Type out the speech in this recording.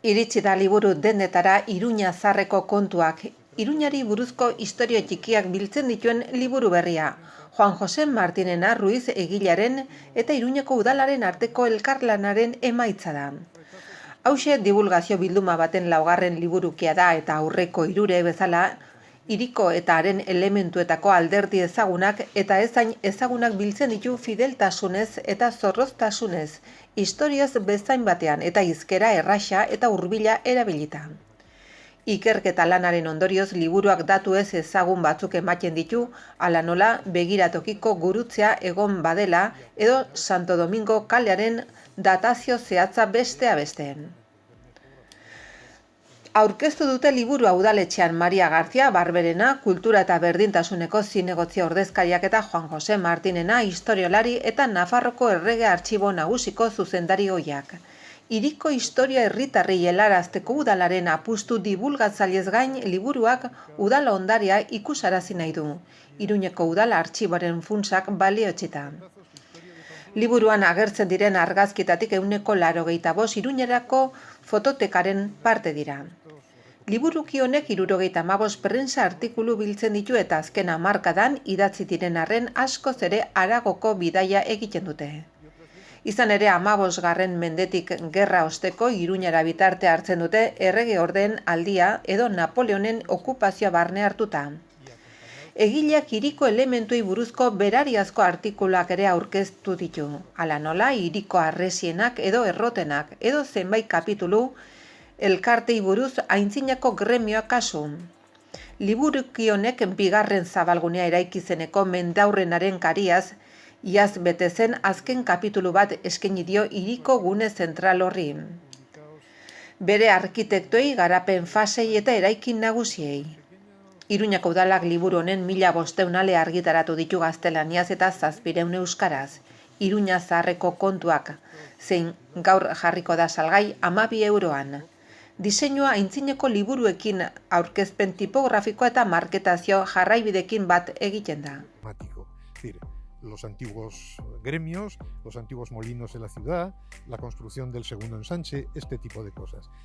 Iritsi da liburu dendetara Iruña Zaharreko kontuak. Iruñari buruzko istorio txikiak biltzen dituen liburu berria. Juan Jose Martinena Ruiz egilaren eta Iruñeko udalaren arteko elkarlanaren emaitza da. Hauxe divulgazio bilduma baten laugarren liburukia da eta aurreko hirure bezala, hiriko eta haren elementuetako alderdi ezagunak eta ezain ezagunak biltzen ditu fideltasunez eta zorroztasunez, historiaz bezain batean eta hizkera erraxa eta hurbila erabilita. Ikerketa lanaren ondorioz liburuak datu ez ezagun batzuk ematen ditu, hala nola begiratokiko gurutzea egon badela edo Santo Domingo kalearen datazio zehatza bestea besteen. Aurkeztu dute liburua udaletxean Maria García Barberena, kultura eta berdintasuneko zinegotzi ordezkariak eta Juan Jose Martinena, historiolari eta Nafarroko errege artxibo nagusiko zuzendari ohiak. Hiriko historia herritarrei helarazteko udalaren apustu dibulgatzailez gain liburuak udala ondarea ikusarazi nahi du. Iruñeko udala artxiboaren funtsak balioetsita. Liburuan agertzen diren argazkitatik 85% Iruñerako fototekaren parte dira. Liburuki honek 75 prensa artikulu biltzen ditu eta azken hamarkadan idatzi diren arren askoz ere Aragoko bidaia egiten dute. Izan ere 15. mendetik gerra osteko Iruñera bitarte hartzen dute erregeordeen aldia edo Napoleonen okupazioa barne hartuta. Egileak hiriko elementuei buruzko berariazko artikuluak ere aurkeztu ditu, hala nola hiriko harresienak edo errotenak edo zenbait kapitulu elkartei buruz aintzinako gremioa kasu. Liburuki honek bigarren zabalgunea eraiki zeneko mendaurrenaren kariaz, iaz bete zen azken kapitulu bat eskaini dio hiriko gune zentral horri. Bere arkitektoei, garapen fasei eta eraikin nagusiei. Iruñako udalak liburu honen 1500 ale argitaratu ditu gaztelaniaz eta 700 euskaraz. Iruña Zaharreko kontuak, zein gaur jarriko da salgai 12 euroan. Diseinua aintzineko liburuekin aurkezpen tipografikoa eta marketazio jarraibidekin bat egiten da. Es decir, los antiguos gremios, los antiguos molinos de la ciudad, la construcción del segundo ensanche, este tipo de cosas.